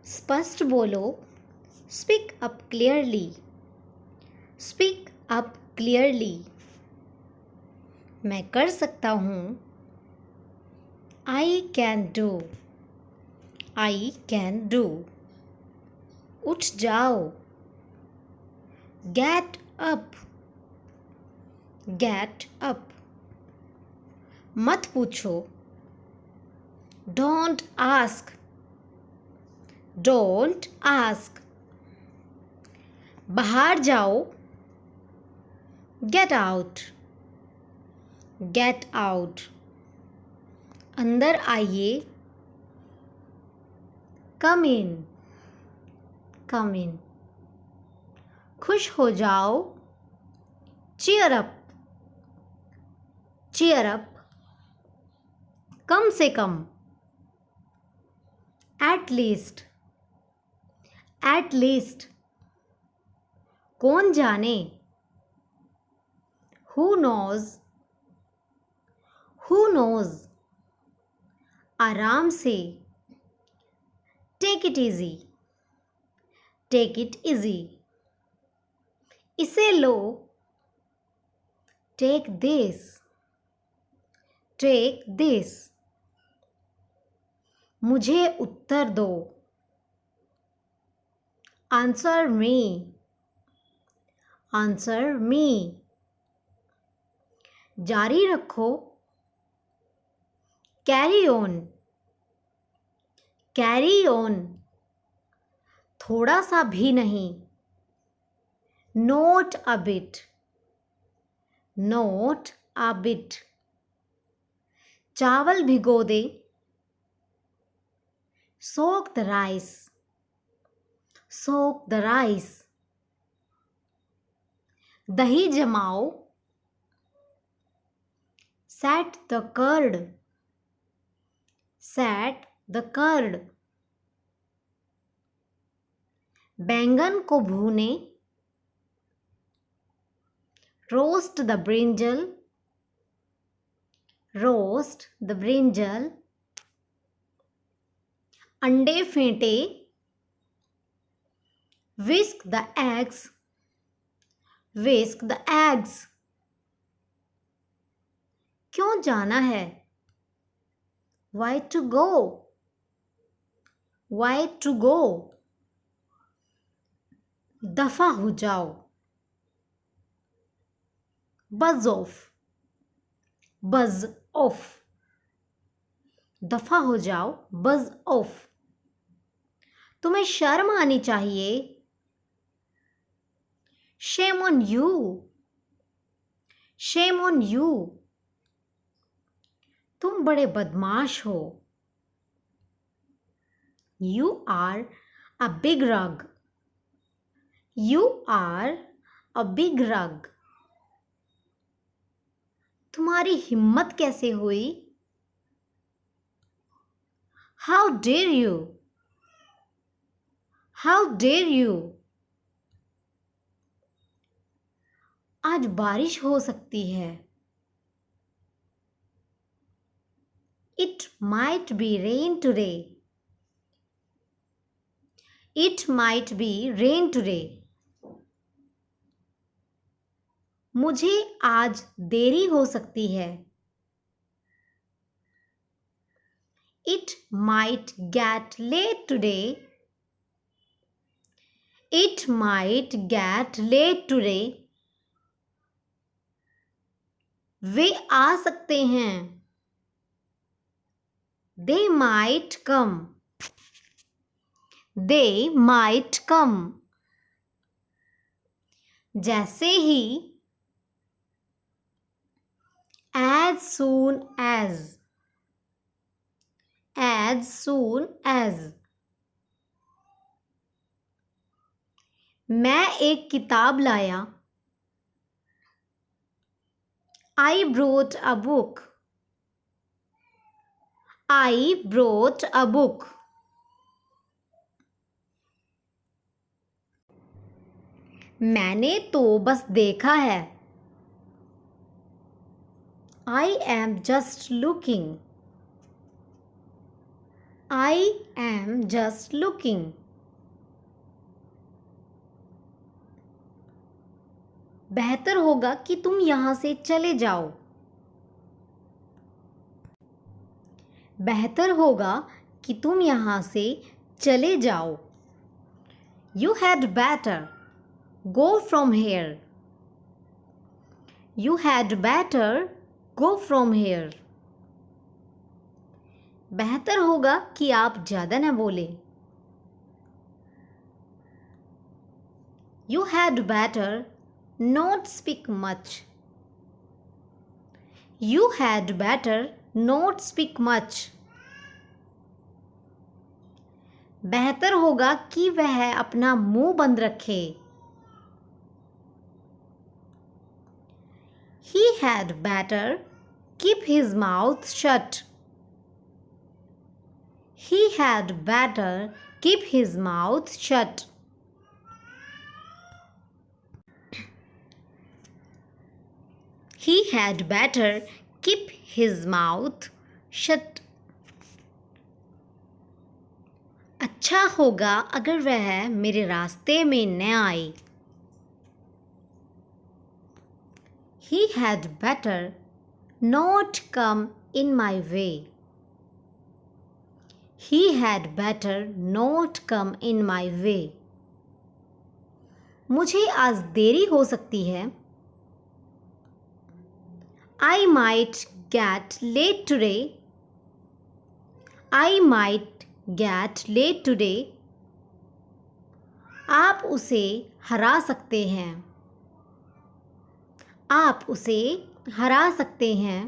स्पष्ट बोलो। Speak up clearly. Speak up clearly. मैं कर सकता हूँ। I can do. I can do. उठ जाओ। Get up. Get up. मत पूछो। Don't ask. Don't ask. बाहर जाओ। Get out. Get out. अंदर आइए। Come in. Come in. खुश हो जाओ। Cheer up. Cheer up. कम से कम। At least. At least. कौन जाने। Who knows. Who knows. आराम से। Take it easy. Take it easy. इसे लो। Take this. Take this. मुझे उत्तर दो। Answer me. Answer me. जारी रखो। Carry on. Carry on. थोड़ा सा भी नहीं। Not a bit. Not a bit. चावल भिगो दे। Soak the rice. Soak the rice. दही जमाओ। Set the curd. Set the curd. बैंगन को भूने। Roast the brinjal. Roast the brinjal. अंडे फेंटे। Whisk the eggs. Whisk the eggs. क्यों जाना है। Why to go. Y to go. दफा हो जाओ। बज ऑफ। बज ऑफ। दफा हो जाओ। बज ऑफ। तुम्हें शर्म आनी चाहिए। Shame on you. Shame on you. तुम बड़े बदमाश हो। You are a big rogue. You are a big rogue. तुम्हारी हिम्मत कैसे हुई। How dare you. How dare you. आज बारिश हो सकती है। It might be rain today. It might be rain today. मुझे आज देरी हो सकती है। It might get late today. It might get late today. वे आ सकते हैं। They might come. They might come. जैसे ही। as soon as। as soon as। मैं एक किताब लाया। I brought a book। I brought a book। मैंने तो बस देखा है। I am just looking। I am just looking. बेहतर होगा कि तुम यहाँ से चले जाओ. बेहतर होगा कि तुम यहाँ से चले जाओ. You had better go from here. You had better go from here. बेहतर होगा कि आप ज़्यादा न बोले. You had better not speak much. You had better not speak much. बेहतर होगा कि वह अपना मुंह बंद रखे. He had better keep his mouth shut. He had better keep his mouth shut. He had better keep his mouth shut. अच्छा होगा अगर वह मेरे रास्ते में न आए. He had better not come in my way. He had better not come in my way. मुझे आज देरी हो सकती है. I might get late today. I might get late today. आप उसे हरा सकते हैं. आप उसे हरा सकते हैं.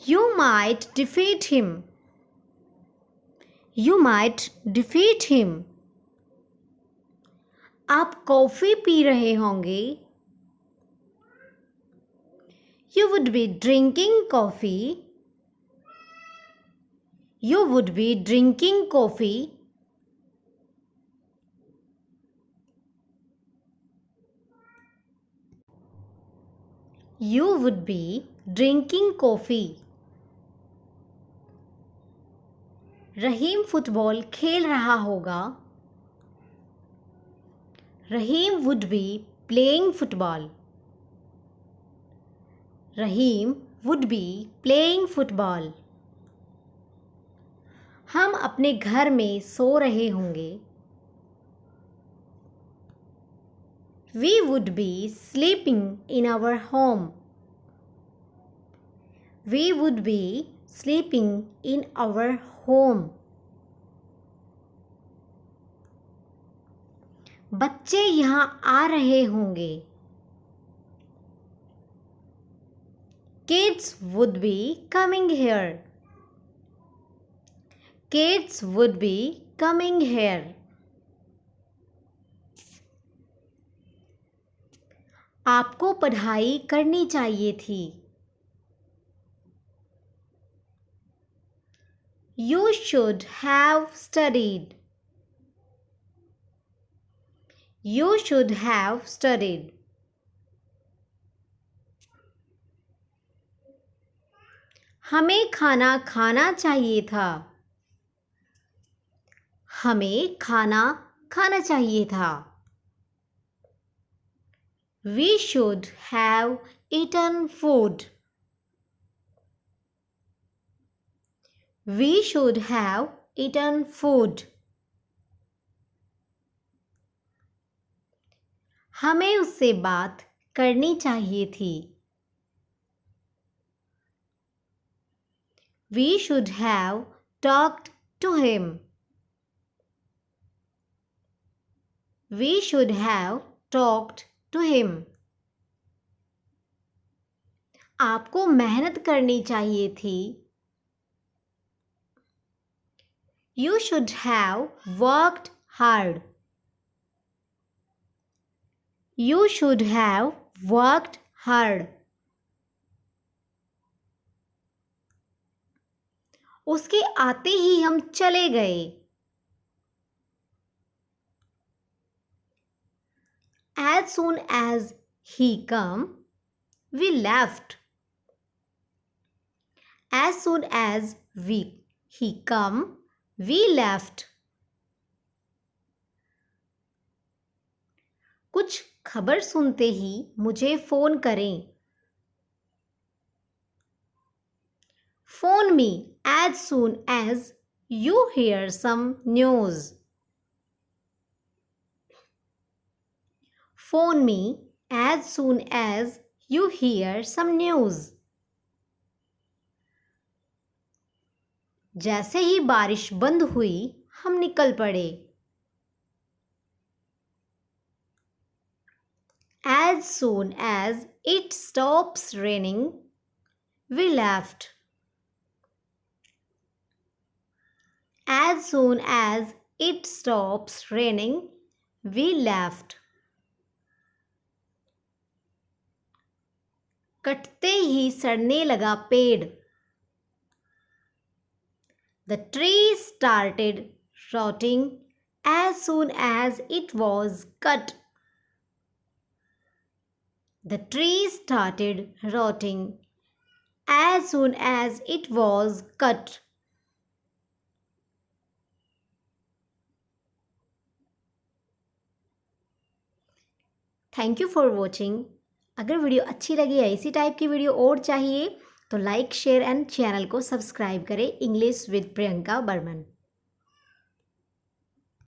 You might defeat him. You might defeat him. आप कॉफ़ी पी रहे होंगे. You would be drinking coffee. You would be drinking coffee. You would be drinking coffee. Rahim football खेल रहा होगा. रहीम would be playing football. Rahim would be playing football. हम अपने घर में सो रहे होंगे. We would be sleeping in our home. We would be sleeping in our home. बच्चे यहाँ आ रहे होंगे. Kids would be coming here. Kids would be coming here. आपको पढ़ाई करनी चाहिए थी. You should have studied. You should have studied. हमें खाना खाना चाहिए था. हमें खाना खाना चाहिए था. We should have eaten food. We should have eaten food. हमें उससे बात करनी चाहिए थी. We should have talked to him. We should have talked to him. आपको मेहनत करनी चाहिए थी. You should have worked hard. You should have worked hard. उसके आते ही हम चले गए. As soon as he came, we left. As soon as he come, we left. कुछ खबर सुनते ही मुझे फ़ोन करें. Phone me as soon as you hear some news. Phone me as soon as you hear some news. जैसे ही बारिश बंद हुई हम निकल पड़े. As soon as it stops raining, we left. As soon as it stops raining, we left. कटते ही सड़ने लगा पेड़. The tree started rotting as soon as it was cut. The tree started rotting as soon as it was cut. Thank you for watching. अगर video अच्छी लगी है, इसी type की वीडियो और चाहिए तो लाइक शेयर एंड चैनल को सब्सक्राइब करें. English with Priyanka Burman.